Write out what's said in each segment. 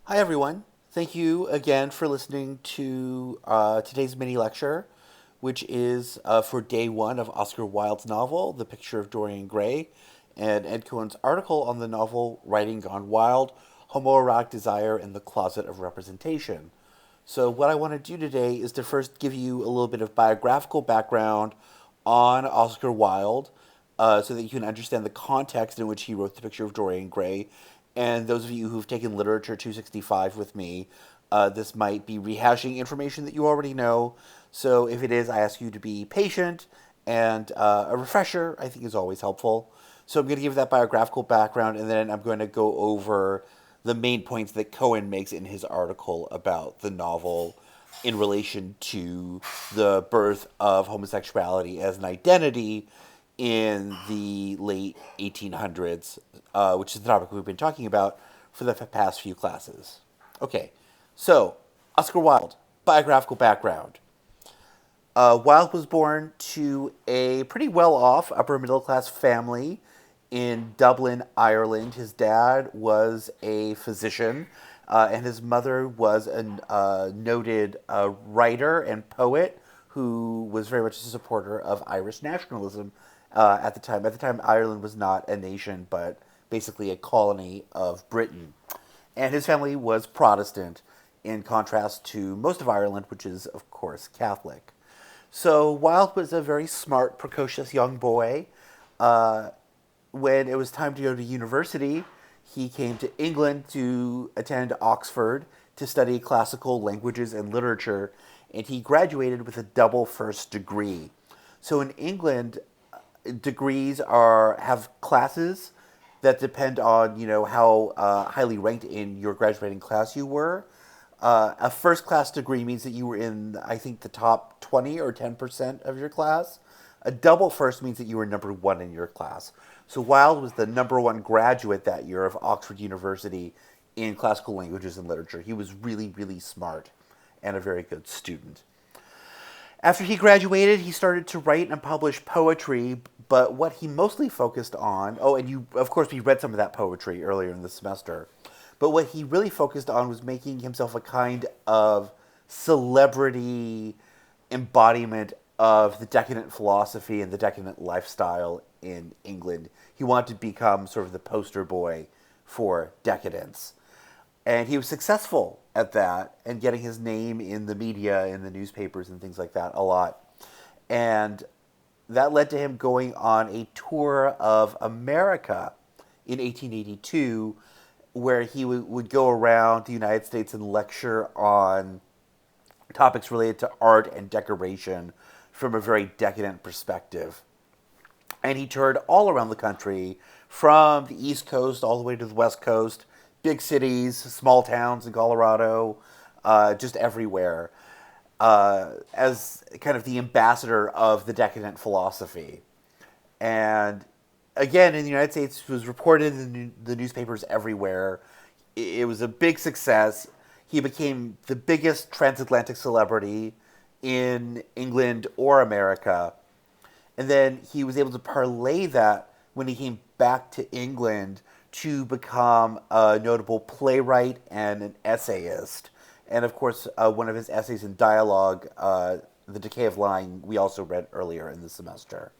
Hi, everyone. Thank you again for listening to today's mini lecture, which is for day one of Oscar Wilde's novel, The Picture of Dorian Gray, and Ed Cohen's article on the novel Writing Gone Wild, Homoerotic Desire in the Closet of Representation. So, what I want to do today is to first give you a little bit of biographical background on Oscar Wilde so that you can understand the context in which he wrote The Picture of Dorian Gray. And those of you who've taken Literature 265 with me, this might be rehashing information that you already know. So, if it is, I ask you to be patient, and a refresher, I think, is always helpful. So, I'm going to give that biographical background, and then I'm going to go over the main points that Cohen makes in his article about the novel in relation to the birth of homosexuality as an identity in the late 1800s, which is the topic we've been talking about for the past few classes. Okay, so Oscar Wilde, biographical background. Wilde was born to a pretty well off upper middle class family in Dublin, Ireland. His dad was a physician, and his mother was a noted writer and poet who was very much a supporter of Irish nationalism at the time. At the time, Ireland was not a nation, but basically a colony of Britain. And his family was Protestant, in contrast to most of Ireland, which is, of course, Catholic. So Wilde was a very smart, precocious young boy. When it was time to go to university, he came to England to attend Oxford to study classical languages and literature, and he graduated with a double first degree. So in England, degrees have classes that depend on how highly ranked in your graduating class you were. A first class degree means that you were in, I think, the top 20 or 10% of your class. A double first means that you were number one in your class. So Wilde was the number one graduate that year of Oxford University in classical languages and literature. He was really, really smart and a very good student. After he graduated, he started to write and publish poetry, but what he mostly focused on, oh, and of course, we read some of that poetry earlier in the semester, but what he really focused on was making himself a kind of celebrity embodiment of the decadent philosophy and the decadent lifestyle in England. He wanted to become sort of the poster boy for decadence. And he was successful at that and getting his name in the media, in the newspapers and things like that a lot. And that led to him going on a tour of America in 1882, where he would go around the United States and lecture on topics related to art and decoration from a very decadent perspective. And he toured all around the country, from the East Coast all the way to the West Coast, big cities, small towns in Colorado, just everywhere, as kind of the ambassador of the decadent philosophy. And again, in the United States, it was reported in the newspapers everywhere. It was a big success. He became the biggest transatlantic celebrity in England or America. And then he was able to parlay that when he came back to England to become a notable playwright and an essayist. And of course, one of his essays in dialogue, The Decay of Lying, we also read earlier in the semester.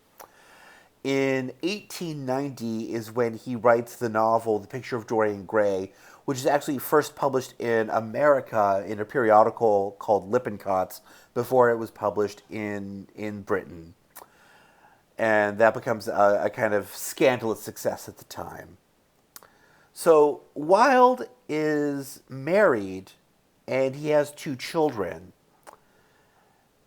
In 1890 is when he writes the novel The Picture of Dorian Gray, which is actually first published in America in a periodical called Lippincott's before it was published in Britain. And that becomes a kind of scandalous success at the time. So Wilde is married and he has two children.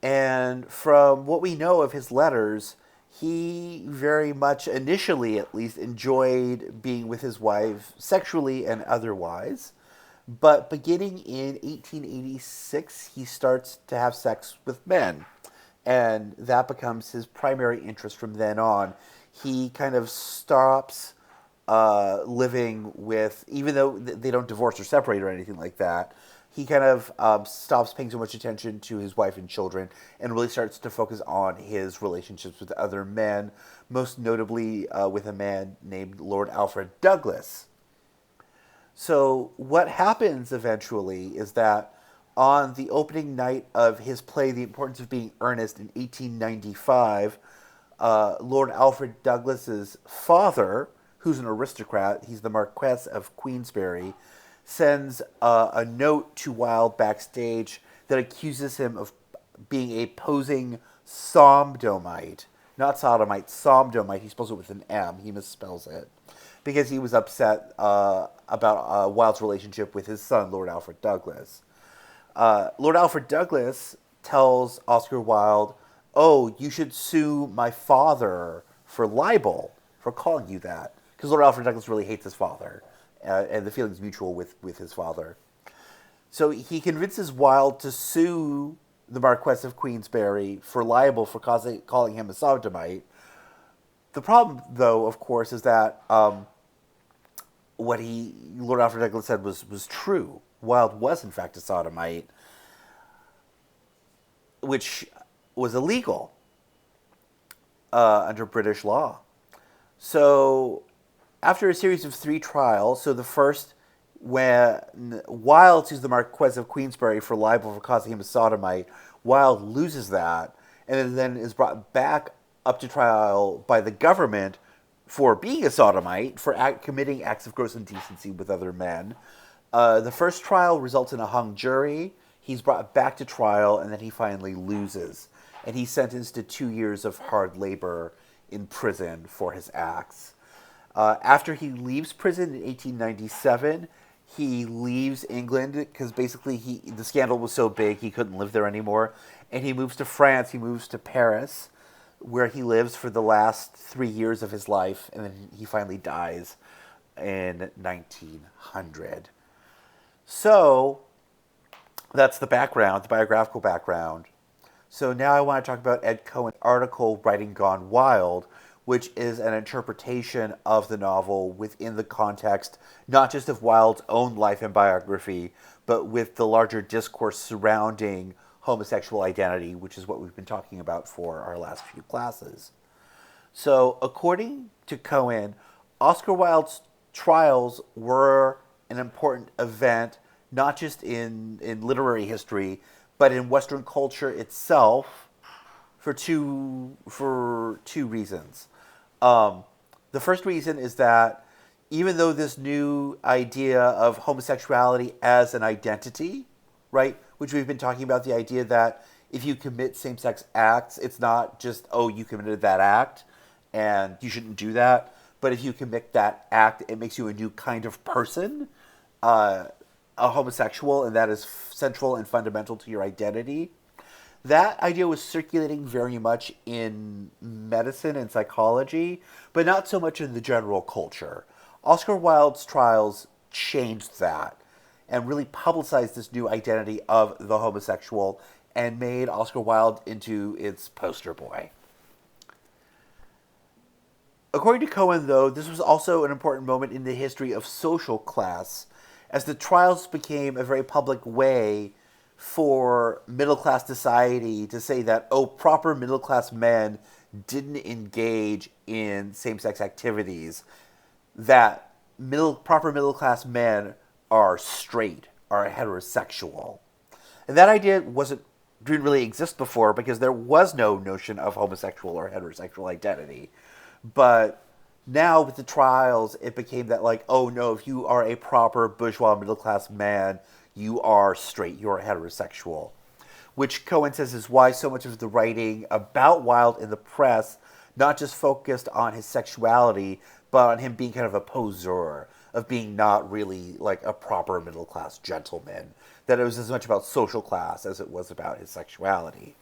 And from what we know of his letters, he very much, initially at least, enjoyed being with his wife sexually and otherwise. But beginning in 1886, he starts to have sex with men. And that becomes his primary interest from then on. He kind of stops living with, even though they don't divorce or separate or anything like that, he kind of stops paying so much attention to his wife and children and really starts to focus on his relationships with other men, most notably with a man named Lord Alfred Douglas. So what happens eventually is that on the opening night of his play, The Importance of Being Earnest, in 1895, Lord Alfred Douglas's father, who's an aristocrat, he's the Marquess of Queensberry, sends a note to Wilde backstage that accuses him of being a posing somdomite. Not sodomite, somdomite. He spells it with an M. He misspells it. Because he was upset about Wilde's relationship with his son, Lord Alfred Douglas. Lord Alfred Douglas tells Oscar Wilde, "Oh, you should sue my father for libel, for calling you that." Because Lord Alfred Douglas really hates his father, and the feeling's mutual with his father. So he convinces Wilde to sue the Marquess of Queensberry for libel for calling him a sodomite. The problem, though, of course, is that what Lord Alfred Douglas said was true. Wilde was, in fact, a sodomite, which was illegal under British law. So, after a series of 3 trials, so the first, when Wilde sues the Marquess of Queensberry for libel for causing him a sodomite, Wilde loses that, and then is brought back up to trial by the government for being a sodomite, for committing acts of gross indecency with other men. The first trial results in a hung jury. He's brought back to trial, and then he finally loses. And he's sentenced to 2 years of hard labor in prison for his acts. After he leaves prison in 1897, he leaves England because basically the scandal was so big he couldn't live there anymore. And he moves to France. He moves to Paris, where he lives for the last 3 years of his life. And then he finally dies in 1900. So that's the background, the biographical background. So now I want to talk about Ed Cohen's article, Writing Gone Wild, which is an interpretation of the novel within the context, not just of Wilde's own life and biography, but with the larger discourse surrounding homosexual identity, which is what we've been talking about for our last few classes. So, according to Cohen, Oscar Wilde's trials were an important event, not just in literary history, but in Western culture itself, for two reasons. The first reason is that even though this new idea of homosexuality as an identity, right, which we've been talking about, the idea that if you commit same-sex acts, it's not just, oh, you committed that act and you shouldn't do that, but if you commit that act, it makes you a new kind of person, a homosexual, and that is central and fundamental to your identity. That idea was circulating very much in medicine and psychology, but not so much in the general culture. Oscar Wilde's trials changed that and really publicized this new identity of the homosexual and made Oscar Wilde into its poster boy. According to Cohen, though, this was also an important moment in the history of social class, as the trials became a very public way for middle-class society to say that, oh, proper middle-class men didn't engage in same-sex activities, that proper middle-class men are straight, are heterosexual. And that idea didn't really exist before because there was no notion of homosexual or heterosexual identity. But now with the trials, it became that, like, oh no, if you are a proper bourgeois middle-class man, you are straight, you're heterosexual. Which Cohen says is why so much of the writing about Wilde in the press not just focused on his sexuality, but on him being kind of a poseur, of being not really like a proper middle-class gentleman. That it was as much about social class as it was about his sexuality.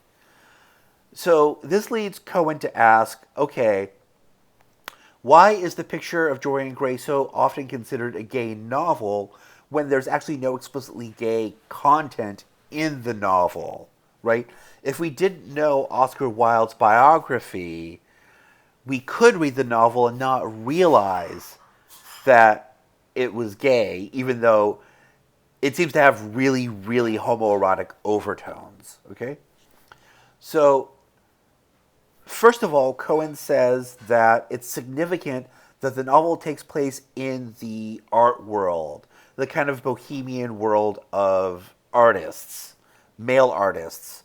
So this leads Cohen to ask, okay, why is The Picture of Dorian Gray so often considered a gay novel when there's actually no explicitly gay content in the novel, right? If we didn't know Oscar Wilde's biography, we could read the novel and not realize that it was gay, even though it seems to have really, really homoerotic overtones, okay? So, first of all, Cohen says that it's significant that the novel takes place in the art world, the kind of bohemian world of artists, male artists,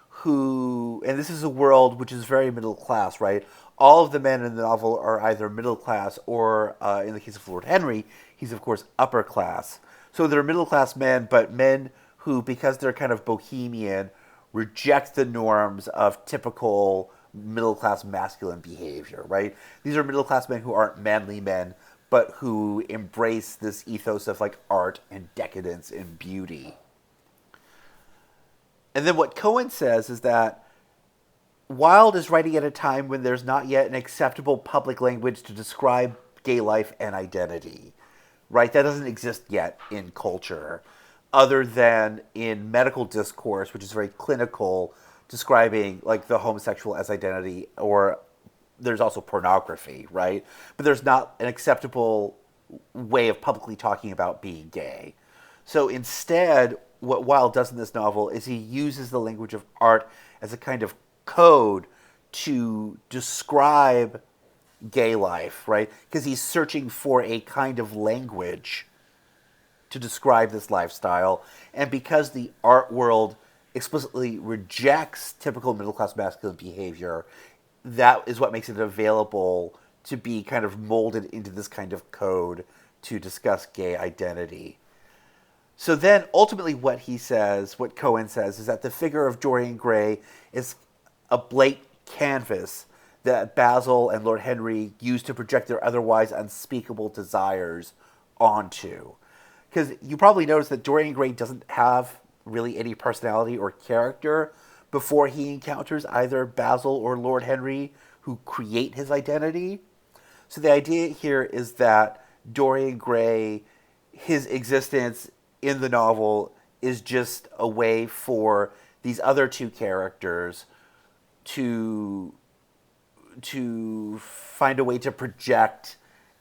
who, and this is a world which is very middle class, right? All of the men in the novel are either middle class or, in the case of Lord Henry, he's of course upper class. So they're middle class men, but men who, because they're kind of bohemian, reject the norms of typical middle class masculine behavior, right? These are middle class men who aren't manly men, but who embrace this ethos of like art and decadence and beauty. And then what Cohen says is that Wilde is writing at a time when there's not yet an acceptable public language to describe gay life and identity, right? That doesn't exist yet in culture, other than in medical discourse, which is very clinical, describing like the homosexual as identity, or there's also pornography, right? But there's not an acceptable way of publicly talking about being gay. So instead, what Wilde does in this novel is he uses the language of art as a kind of code to describe gay life, right? Because he's searching for a kind of language to describe this lifestyle. And because the art world explicitly rejects typical middle class masculine behavior, that is what makes it available to be kind of molded into this kind of code to discuss gay identity. So then ultimately what he says, what Cohen says, is that the figure of Dorian Gray is a blank canvas that Basil and Lord Henry use to project their otherwise unspeakable desires onto. Because you probably noticed that Dorian Gray doesn't have really any personality or character before he encounters either Basil or Lord Henry, who create his identity. So the idea here is that Dorian Gray, his existence in the novel is just a way for these other two characters to find a way to project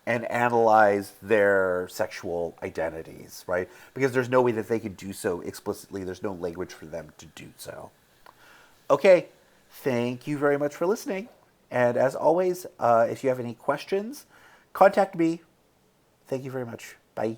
and analyze their sexual identities, right? Because there's no way that they can do so explicitly. There's no language for them to do so. Okay, thank you very much for listening. And as always, if you have any questions, contact me. Thank you very much. Bye.